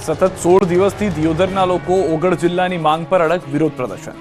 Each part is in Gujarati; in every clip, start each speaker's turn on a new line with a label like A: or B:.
A: સતત 16 દિવસથી દિયોદરના લોકો ઓગળ જિલ્લાની માંગ પર અડગ વિરોધ પ્રદર્શન।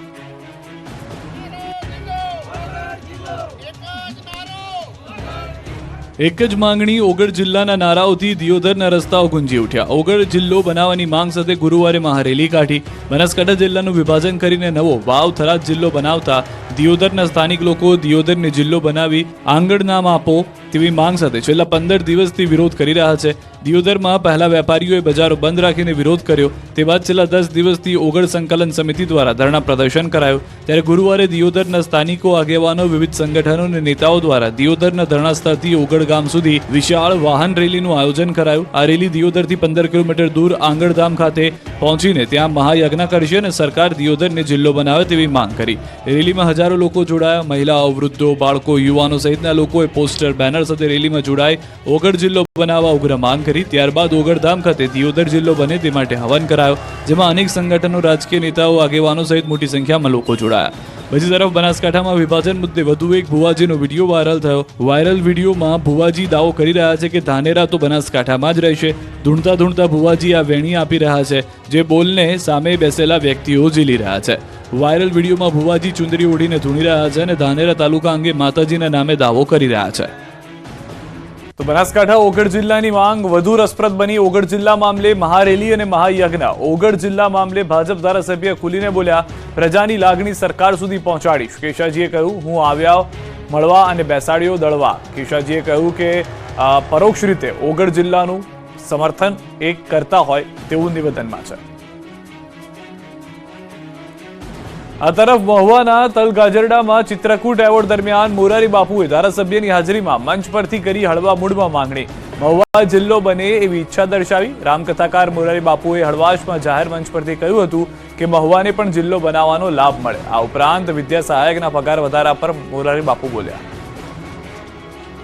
A: એક જ માંગણી ઓગળ જિલ્લાના નારાઓથી દિયોદરના રસ્તાઓ ગુંજી ઉઠ્યા। ઓગળ જિલ્લો બનાવવાની માંગ સાથે ગુરુવારે મહારેલી કાઢી। બનાસકાંઠા જિલ્લાનું વિભાજન કરીને નવો વાવ થરાદ જિલ્લો બનાવતા દિયોદરના સ્થાનિક લોકો દિયોદરને જિલ્લો બનાવી આંગણ નામ આપો તેવી માંગ સાથે છેલ્લા 15 દિવસથી વિરોધ કરી રહ્યા છે। દિયોદરમાં પહેલા વેપારીઓએ બજારો બંધ રાખીને વિરોધ કર્યો, તે બાદ છેલ્લા 10 દિવસથી ઓગળ સંકલન સમિતિ દ્વારા ધરણા પ્રદર્શન કરાયું। ત્યારે ગુરુવારે દિયોદરના સ્થાનિકો, આગેવાનો, વિવિધ સંગઠનો અને નેતાઓ દ્વારા દિયોદરના ધરણા સ્થળથી ઓગળ ગામ સુધી વિશાળ વાહન રેલીનું આયોજન કરાયું। આ રેલી દિયોદરથી 15 કિલોમીટર દૂર આંગણધામ ખાતે પહોંચીને ત્યાં મહાયજ્ઞ કરશે અને સરકાર દિયોદરને જિલ્લો બનાવે તેવી માંગ કરી। રેલીમાં હજારો લોકો જોડાયા। મહિલાઓ, વૃદ્ધો, બાળકો, યુવાનો સહિતના લોકોએ પોસ્ટર, બેનર સાથે રેલીમાં જોડાઈ ઓગળ જિલ્લો બનાવવા ઉગ્ર માંગ કરી। ત્યારબાદ ઓગળધામ ખાતે દિયોદર જિલ્લો બને તે માટે હવન કરાયો, જેમાં અનેક સંગઠનો, રાજકીય નેતાઓ, આગેવાનો સહિત મોટી સંખ્યામાં લોકો જોડાયા। બીજી તરફ બનાસકાંઠામાં વિભાજન મુદ્દે વધુ એક ભુવાજીનો વિડીયો વાયરલ થયો। વાયરલ વિડીયોમાં ભુવાજી દાવો કરી રહ્યા છે કે ધાનેરા તો બનાસકાંઠામાં જ રહેશે। ધૂણતા ધૂણતા ભુવાજી આ વેણી આપી રહ્યા છે, જે બોલને સામે બેસેલા વ્યક્તિઓ ઝીલી રહ્યા છે। વાયરલ વિડીયોમાં ભુવાજી ચુંદડી ઓઢીને ધૂણી રહ્યા છે અને ધાનેરા તાલુકા અંગે માતાજીના નામે દાવો કરી રહ્યા છે। તો બનાસકાંઠા ઓગળ જિલ્લાની માંગ વધુ રસપ્રદ બની। ઓગળ જિલ્લા મામલે મહારેલી અને મહાયજ્ઞ। ઓગળ જિલ્લા મામલે ભાજપ ધારાસભ્ય ખુલીને બોલ્યા, પ્રજાની લાગણી સરકાર સુધી પહોંચાડીશ। કેશાજીએ કહ્યું, હું આવ્યા મળવા અને બેસાડ્યો દળવા। કેશાજીએ કહ્યું કે પરોક્ષ રીતે ઓગળ જિલ્લાનું સમર્થન એક કરતા હોય તેવું નિવેદનમાં છે। આ તરફ મહુવાના તલગાજરડામાં ચિત્રકૂટ એવોર્ડ દરમિયાન મોરારી બાપુએ ધારાસભ્યની હાજરીમાં મંચ પરથી કરી હળવા મૂડમાં માંગણી। મહુવા જિલ્લો બને એવી ઈચ્છા દર્શાવી। રામકથાકાર મોરારી બાપુએ હળવાશમાં જાહેર મંચ પરથી કહ્યું હતું કે મહુવાને પણ જિલ્લો બનાવવાનો લાભ મળે। આ ઉપરાંત વિદ્યા સહાયકના પગાર વધારા પર મોરારી બાપુ બોલ્યા।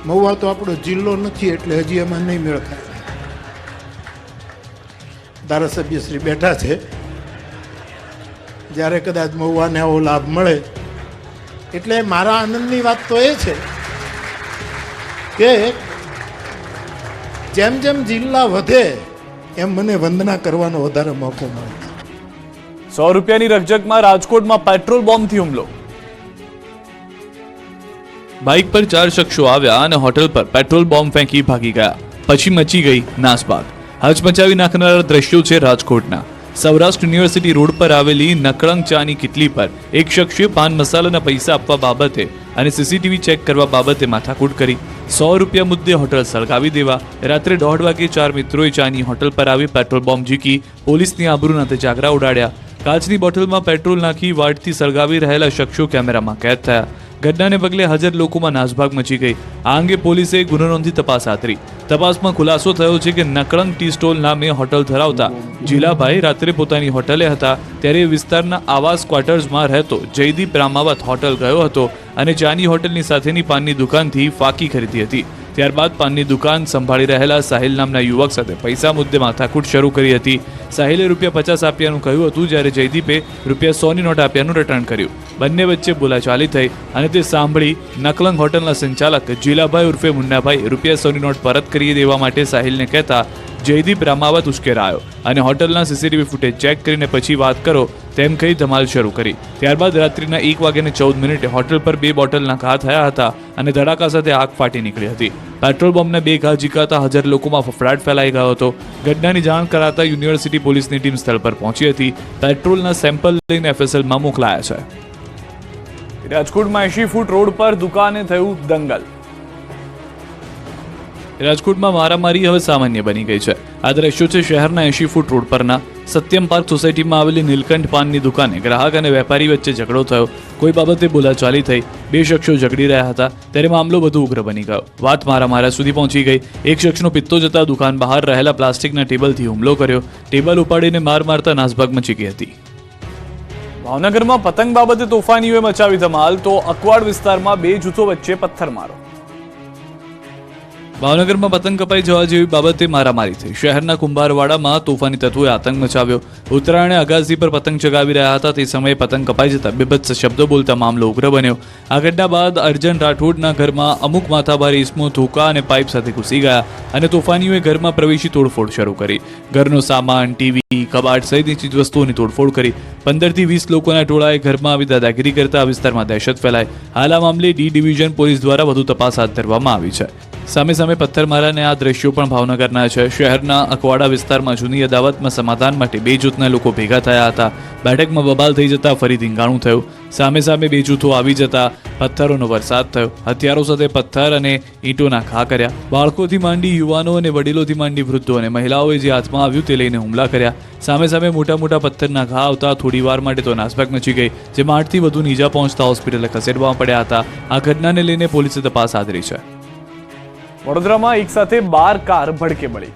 B: મહુવા તો આપણો જિલ્લો નથી એટલે હજી એમાં નહીં મેળ થાય। ધારાસભ્ય શ્રી બેઠા છે, જ્યારે કદાચ મહુવાને આવો લાભ મળે એટલે મારા આનંદની વાત તો એ છે કે જેમ જેમ જિલ્લા વધે એમ મને વંદના કરવાનો વધારે મોકો મળે।
A: 100 રૂપિયાની રકઝકમાં રાજકોટમાં પેટ્રોલ બોમ્બથી હુમલો। બાઇક પર 4 શખ્સો આવ્યા અને હોટલ પર પેટ્રોલ બોમ્બ ફેંકી ભાગી ગયા, પછી મચી ગઈ નાસભાગ। હચમચાવી નાખનારા દ્રશ્યો છે રાજકોટના। સૌરાષ્ટ્ર યુનિવર્સિટી રોડ પર આવેલી નકળંગ ચાની કિટલી પર એક શખ્સે પાન મસાલાના પૈસા આપવા બાબતે અને સીસીટીવી ચેક કરવા બાબતે માથાકૂટ કરી। 100 રૂપિયા મુદ્દે હોટલ સળગાવી દેવા। રાત્રે 1:30 વાગે 4 મિત્રોએ ચાની હોટલ પર આવી પેટ્રોલ બોમ્બ ઝીકી પોલીસની આબરૂના તેજાગરા ઉડાડ્યા। કાચની બોટલમાં પેટ્રોલ નાખી વાડથી સળગાવી રહેલા શખ્સો કેમેરામાં કેદ થયા। ઘટનાને પગલે હાજર લોકોમાં નાસભાગ મચી ગઈ। આ અંગે પોલીસે ગુનો નોંધી તપાસ હાથ ધરી। તપાસમાં ખુલાસો થયો છે કે નકળંગ ટી સ્ટોલ નામે હોટલ ધરાવતા જીલાભાઈ રાત્રે પોતાની હોટલે હતા, ત્યારે વિસ્તારના આવાસ ક્વાર્ટર્સમાં રહેતો જયદીપ રામાવત હોટલ ગયો હતો અને ચાની હોટલની સાથેની પાનની દુકાનથી ફાકી ખરીદી હતી। ત્યારબાદ પાનની દુકાન સંભાળી રહેલા સાહિલ નામના યુવક સાથે પૈસા મુદ્દે માથાકૂટ શરૂ કરી હતી। સાહિલે ₹50 આપ્યાનું કહ્યું હતું, જ્યારે જયદીપે ₹100ની નોટ આપ્યાનું રિટર્ન કર્યું। બંને વચ્ચે બોલાચાલી થઈ અને તે સાંભળી નકલંગ હોટલના સંચાલક જીલાભાઈ ઉર્ફે મુન્નાભાઈ ₹100ની નોટ પરત કરી દેવા માટે સાહિલને કહેતા જયદીપ રામાવત ઉશ્કેરાયો અને હોટલના સીસીટીવી ફૂટેજ ચેક કરીને પછી વાત કરો તેમ કહી ધમાલ શરૂ કરી। ત્યારબાદ રાત્રિના 1:14 હોટલ પર 2 બોટલના ઘા થયા હતા અને ધડાકા સાથે આગ ફાટી નીકળી હતી। પેટ્રોલ બોમ્બના 2 ઘા ઝીકાતા હાજર લોકોમાં ફફડાટ ફેલાઈ ગયો હતો। ઘટનાની જાણ કરાતા યુનિવર્સિટી પોલીસની ટીમ સ્થળ પર પહોંચી હતી। પેટ્રોલના સેમ્પલ લઈને FSLમાં મોકલાયા છે। રાજકોટમાં 80 ફૂટ રોડ પર દુકાને થયું દંગલ। રાજકોટમાં મારામારી હવે સામાન્ય બની ગઈ છે। આ દ્રશ્યો છે શહેરના 80 ફૂટ રોડ પરના સત્યમ પાર્ક સોસાયટીમાં આવેલી નીલકંઠ પાનની દુકાને ગ્રાહક અને વેપારી વચ્ચે ઝઘડો થયો। કોઈ બાબતે બોલાચાલી થઈ। 2 શખ્સો ઝઘડી રહ્યા હતા, ત્યારે મામલો વધુ ઉગ્ર બની ગયો। વાત મારામારા સુધી પહોંચી ગઈ। એક શખ્સનો પિત્તો જતા દુકાન બહાર રહેલા પ્લાસ્ટિકના ટેબલથી હુમલો કર્યો। ટેબલ ઉપાડીને માર મારતા નાસભાગ મચી ગઈ હતી। ભાવનગરમાં પતંગ બાબતે તોફાનીઓએ મચાવી ધમાલ, તો અકવાડ વિસ્તારમાં 2 જૂથો વચ્ચે પથ્થરમારો। ભાવનગરમાં પતંગ કપાઈ જવા જેવી બાબતે મારામારી થઈ. શહેરના કુંભારવાડામાં તોફાની તત્વોએ આતંક મચાવ્યો. ઉત્તરાયણે અગાસી પર પતંગ ચગાવી રહ્યા હતા તે સમયે પતંગ કપાઈ જતા બીભત્સ શબ્દો બોલતા મામલો ઉગ્ર બન્યો. આ ઘટના બાદ અર્જન રાઠોડના ઘરમાં અમુક માથાભારે ઇસમો ધોકા અને પાઇપ સાથે ઘૂસી ગયા અને તોફાનીઓએ ઘરમાં પ્રવેશી તોડફોડ શરૂ કરી. ઘરનો સામાન, ટીવી, કબાટ સહિતની ચીજવસ્તુઓની તોડફોડ કરી. 15 થી 20 લોકોના ટોળાએ ઘરમાં આવી દાદાગીરી કરતા વિસ્તારમાં દહેશત ફેલાઈ. હાલ આ મામલે ડી ડિવિઝન પોલીસ દ્વારા વધુ તપાસ હાથ ધરવામાં આવી છે. સામે સામે પથ્થરમારાને આ દ્રશ્યો પણ ભાવનગરના છે. શહેરના અકવાડા વિસ્તારમાં જૂની અદાવતમાં સમાધાન માટે બે જૂથના લોકો ભેગા થયા હતા. બેઠકમાં બબાલ થઈ જતા ફરી ધીંગાણું થયું. સામે સામે બે જૂથો આવી જતા પથ્થરોનો વરસાદ થયો. હથિયારો સાથે પથ્થર અને ઈંટોના ઘા કર્યા. બાળકોથી માંડી યુવાનો અને વડીલોથી માંડી વૃદ્ધો અને મહિલાઓએ જે હાથમાં આવ્યું તે લઈને હુમલા કર્યા. સામે સામે મોટા મોટા પથ્થરના ઘા આવતા થોડી વાર માટે તો નાસભાગ મચી ગઈ, જેમાં 8 થી વધુ ઈજા પહોંચતા હોસ્પિટલે ખસેડવામાં પડ્યા હતા. આ ઘટનાને લઈને પોલીસે તપાસ આદરી છે.
C: વડોદરામાં એક સાથે 12 કાર ભડકે બળી.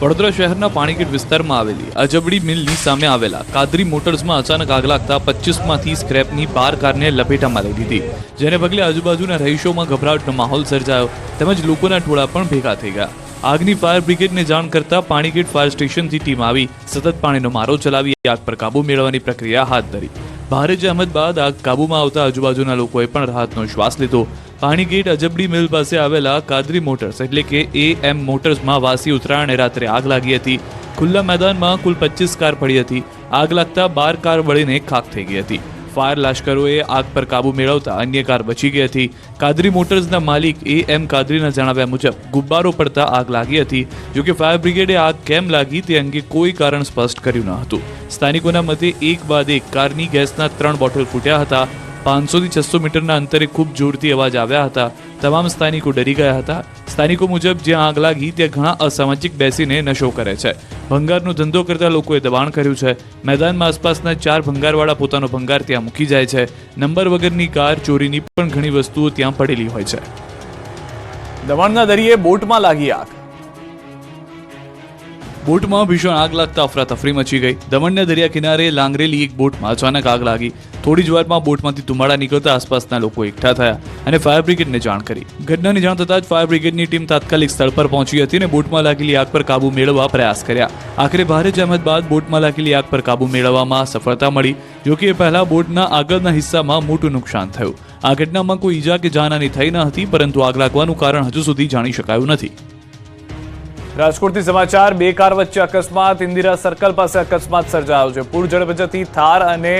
A: વડોદરા શહેરના પાણીગેટ વિસ્તારમાં આવેલી અજબડી મિલની સામે આવેલા કાદરી મોટર્સમાં અચાનક આગ લાગતા 25માંથી સ્ક્રેપની 12 કારને લપેટામાં લઈ લીધી, જેને પગલે આજુબાજુના રહીશોમાં ગભરાટનો માહોલ સર્જાયો તેમજ લોકોના ટોળા પણ ભેગા થઈ ગયા. આગની ફાયર બ્રિગેડને જાણ કરતા પાણીગેટ ફાયર સ્ટેશનથી ટીમ આવી સતત પાણીનો મારો ચલાવી આગ પર કાબુ મેળવવાની પ્રક્રિયા હાથ ધરી. ભારે જહેમત બાદ આગ કાબૂમાં આવતા આજુબાજુના લોકોએ પણ રાહતનો શ્વાસ લીધો. પાણીગેટ અજબડી મિલ પાસે આવેલા કાદરી મોટર્સ એટલે કે AM મોટર્સમાં વાસી ઉત્તરાયણે રાત્રે આગ લાગી હતી. ખુલ્લા મેદાનમાં કુલ 25 કાર પડી હતી. આગ લાગતા 12 કાર બળીને ખાખ થઈ ગઈ હતી. ફાયર લાશ્કરોએ આગ પર કાબુ મેળવતા અન્ય કાર બચી ગઈ હતી. કાદરી મોટર્સના માલિક AM કાદરીના જણાવ્યા મુજબ ગુબ્બારો પડતા આગ લાગી હતી. જોકે ફાયર બ્રિગેડે આગ કેમ લાગી તે અંગે કોઈ કારણ સ્પષ્ટ કર્યું ન હતું. સ્થાનિકોના મતે એક બાદ એક કારની ગેસના 3 બોટલ ફૂટ્યા હતા. 500 થી 600 મીટરના અંતરે ખૂબ જોરથી અવાજ આવ્યા હતા. તમામ સ્થાનિકો ડરી ગયા હતા. સ્થાનિકો મુજબ જ્યાં આગ લાગી ત્યાં ઘણા અસામાજિક બેસીને નશો કરે છે. ભંગારનો ધંધો કરતા લોકોએ દબાણ કર્યું છે. મેદાનમાં આસપાસના 4 ભંગારવાળા પોતાનો ભંગાર ત્યાં મૂકી જાય છે. નંબર વગરની કાર, ચોરીની પણ ઘણી વસ્તુઓ ત્યાં પડેલી હોય છે.
C: દમણના દરિયે બોટમાં લાગી આગ.
A: બોટમાં ભીષણ આગ લાગતા અફરાતફરી મચી ગઈ. દમણના દરિયા કિનારે લાંગરેલી એક બોટમાં અચાનક આગ લાગી. થોડી જ વારમાં બોટમાંથી ધુમાડા નીકળતા આસપાસના લોકો એકઠા થયા અને ફાયર બ્રિગેડને જાણ કરી. ઘટનાની જાણ થતાં જ ફાયર બ્રિગેડની ટીમ તાત્કાલિક સ્થળ પર પહોંચી હતી અને બોટમાં લાગેલી આગ પર કાબુ મેળવવા પ્રયાસ કર્યા. આખરે ભારે જહેમત બાદ બોટમાં લાગેલી આગ પર કાબુ મેળવવામાં સફળતા મળી. જોકે એ પહેલા બોટના આગળના હિસ્સામાં મોટું નુકસાન થયું. આ ઘટનામાં કોઈ ઈજા કે જાનહાની થઈ ન હતી, પરંતુ આગ લાગવાનું કારણ હજુ સુધી જાણી શકાયું નથી.
C: રાજકોટથી સમાચાર. 2 કાર વચ્ચે અકસ્માત. ઇન્દિરા સર્કલ પાસે અકસ્માત સર્જાયો છે. પૂર ઝડપે જતી થાર અને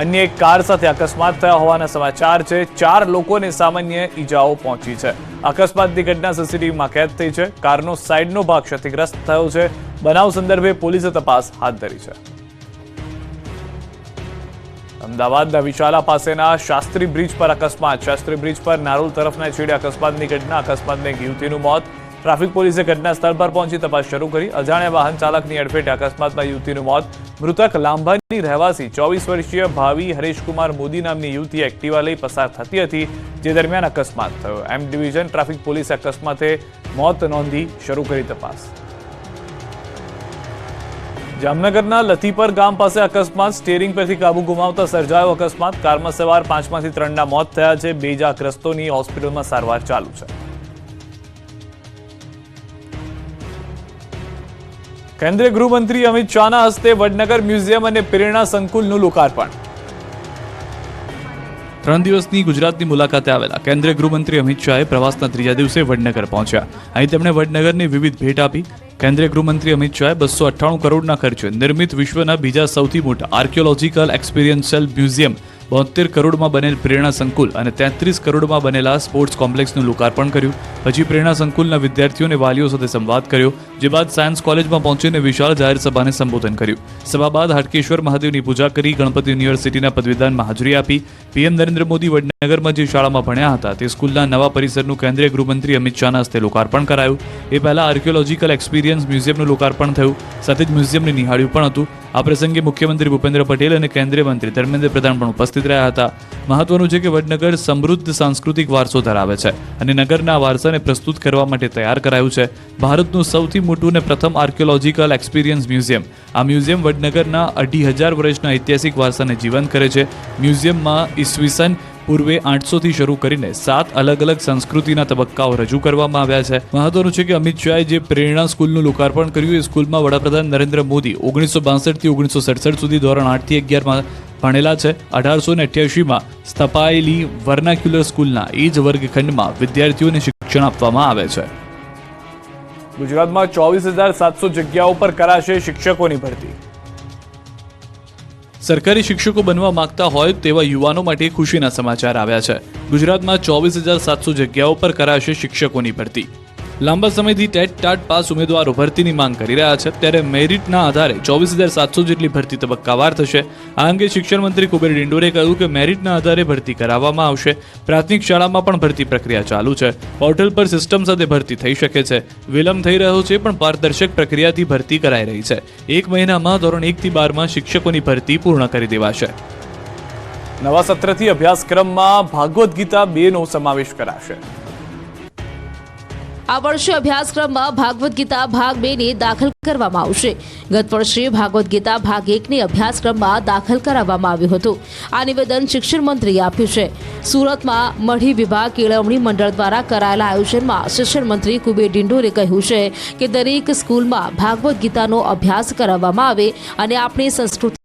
C: અન્ય એક કાર સાથે અકસ્માત થયા હોવાના સમાચાર છે. 4 લોકોને સામાન્ય ઈજાઓ પહોંચી છે. અકસ્માતની ઘટના સીસીટીવીમાં કેદ થઈ છે. કારનો સાઈડનો ભાગ ક્ષતિગ્રસ્ત થયો છે. બનાવ સંદર્ભે પોલીસે તપાસ હાથ ધરી છે. અમદાવાદના વિશાલા પાસેના શાસ્ત્રી બ્રિજ પર અકસ્માત. શાસ્ત્રી બ્રિજ પર નારોલ તરફના છેડે અકસ્માતની ઘટના. અકસ્માતમાં એક યુવતીનું મોત. ટ્રાફિક પોલીસે ઘટના સ્થળ પર પહોંચી તપાસ શરૂ કરી. અજાણ્યા વાહન ચાલકની અડફેટે અકસ્માતમાં યુવતીનું મોત. મૃતક લાંભાની રહેવાસી 24 વર્ષીય ભાવિ હરેશકુમાર મોદી નામની યુવતી એક્ટિવા લઈ પસાર થતી હતી, જે દરમિયાન અકસ્માત થયો. M ડિવિઝન ટ્રાફિક પોલીસે અકસ્માતે મોત નોંધી શરૂ કરી તપાસ. જામનગરના લથીપર ગામ પાસે અકસ્માત. સ્ટીયરિંગ પરથી કાબુ ગુમાવતા સર્જાયો અકસ્માત. કારમાં સવાર 5માંથી 3ના મોત થયા છે. 2 ઇજાગ્રસ્તોની હોસ્પિટલમાં સારવાર ચાલુ છે. કેન્દ્રીય ગૃહમંત્રી અમિત શાહના હસ્તે વડનગર મ્યુઝિયમ અને પ્રેરણા સંકુલનું લોકાર્પણ.
A: 3 દિવસની ગુજરાતની મુલાકાતે આવેલા કેન્દ્રીય ગૃહમંત્રી અમિત શાહે પ્રવાસના 3જા દિવસે વડનગર પહોંચ્યા. અહીં તેમણે વડનગરની વિવિધ ભેટ આપી. કેન્દ્રીય ગૃહમંત્રી અમિત શાહે 298 કરોડના ખર્ચે નિર્મિત વિશ્વના બીજા સૌથી મોટા આર્કિયોલોજીકલ એક્સપિરિયન્શિયલ મ્યુઝિયમ, 72 કરોડમાં બનેલ પ્રેરણા સંકુલ અને 33 કરોડમાં બનેલા સ્પોર્ટ્સ કોમ્પ્લેક્સનું લોકાર્પણ કર્યું. પછી પ્રેરણા સંકુલના વિદ્યાર્થીઓ અને વાલીઓ સાથે સંવાદ કર્યો. જે બાદ સાયન્સ કોલેજમાં પહોંચીને વિશાળ જાહેર સભાને સંબોધન કર્યું. સભા બાદ હાટકેશ્વર મહાદેવની પૂજા કરી ગણપતિ યુનિવર્સિટીના પદવીદાનમાં હાજરી આપી. PM નરેન્દ્ર મોદી વડનગરમાં જે શાળામાં ભણ્યા હતા તે સ્કૂલના નવા પરિસરનું કેન્દ્રીય ગૃહમંત્રી અમિત શાહના હસ્તે લોકાર્પણ કરાયું. એ પહેલા આર્કિયોલોજીકલ એક્સપિરિયન્સ મ્યુઝિયમનું લોકાર્પણ થયું. સાથે જ મ્યુઝિયમને નિહાળ્યું પણ હતું. આ પ્રસંગે મુખ્યમંત્રી ભૂપેન્દ્ર પટેલ અને કેન્દ્રીય મંત્રી ધર્મેન્દ્ર પ્રધાન પણ ઉપસ્થિત રહ્યા હતા. મહત્વનું છે કે વડનગર સમૃદ્ધ સાંસ્કૃતિક વારસો ધરાવે છે અને નગરના વારસાને પ્રસ્તુત કરવા માટે તૈયાર કરાયું છે. ભારતનું સૌથી મોટું અને પ્રથમ આર્કિયોલોજીકલ એક્સપિરિયન્સ મ્યુઝિયમ. આ મ્યુઝિયમ વડનગરના 2500 વર્ષના ઐતિહાસિક વારસાને જીવંત કરે છે. મ્યુઝિયમમાં ઈસવીસન પૂર્વે 800થી શરૂ કરીને 7 અલગ અલગ સંસ્કૃતિના તબક્કાઓ રજૂ કરવામાં આવ્યા છે. મહત્વનું છે કે અમિત શાહે જે પ્રેરણા સ્કૂલનું લોકાર્પણ કર્યું એ સ્કૂલમાં વડાપ્રધાન નરેન્દ્ર મોદી 1962 થી 1967 સુધી ધોરણ 8 થી 11 ભણેલા છે. 1888માં સ્થપાયેલી વર્નાક્યુલર સ્કૂલના એ જ વર્ગખંડમાં વિદ્યાર્થીઓને શિક્ષણ આપવામાં આવે છે.
C: ગુજરાતમાં 24,700 જગ્યાઓ પર કરાશે શિક્ષકોની ભરતી.
A: સરકારી શિક્ષકો બનવા માંગતા હોય તેવા યુવાનો માટે ખુશીના સમાચાર આવ્યા છે. ગુજરાતમાં 24,700 જગ્યાઓ પર કરાશે શિક્ષકોની ભરતી. લાંબા સમયથી ટેટ ટાટ પાસ ઉમેદવારો ભરતીની માંગ કરી રહ્યા છે, ત્યારે મેરિટના આધારે 24,700 જેટલી ભરતી તબક્કાવાર થશે. આ અંગે શિક્ષણ મંત્રી કુબેર ડિંડોરે કહ્યું કે મેરિટના આધારે ભરતી કરાવવામાં આવશે. પ્રાથમિક શાળામાં પણ ભરતી પ્રક્રિયા ચાલુ છે. પોર્ટલ પર સિસ્ટમ સાથે ભરતી થઈ શકે છે. વિલંબ થઈ રહ્યો છે, પણ પારદર્શક પ્રક્રિયાથી ભરતી કરાઈ રહી છે. 1 મહિનામાં ધોરણ 1 થી 12માં શિક્ષકોની ભરતી પૂર્ણ કરી દેવાશે.
C: નવા સત્રથી અભ્યાસક્રમમાં ભાગવદ્ ગીતા 2નો સમાવેશ કરાશે.
D: આ વર્ષે અભ્યાસક્રમમાં ભાગવદ્ ગીતા ભાગ 2ને દાખલ કરવામાં આવશે. ગત વર્ષે ભાગવદ્ ગીતા ભાગ 1ને અભ્યાસક્રમમાં દાખલ કરાવવામાં આવ્યું હતું. આ નિવેદન શિક્ષણ મંત્રીએ આપ્યું છે. સુરતમાં મઢી વિભાગ કેળવણી મંડળ દ્વારા કરાયેલા આયોજનમાં શિક્ષણ મંત્રી કુબેર ડિંડોરે કહ્યું છે કે દરેક સ્કૂલમાં ભાગવદ્ ગીતાનો અભ્યાસ કરાવવામાં આવે અને આપણી સંસ્કૃતિ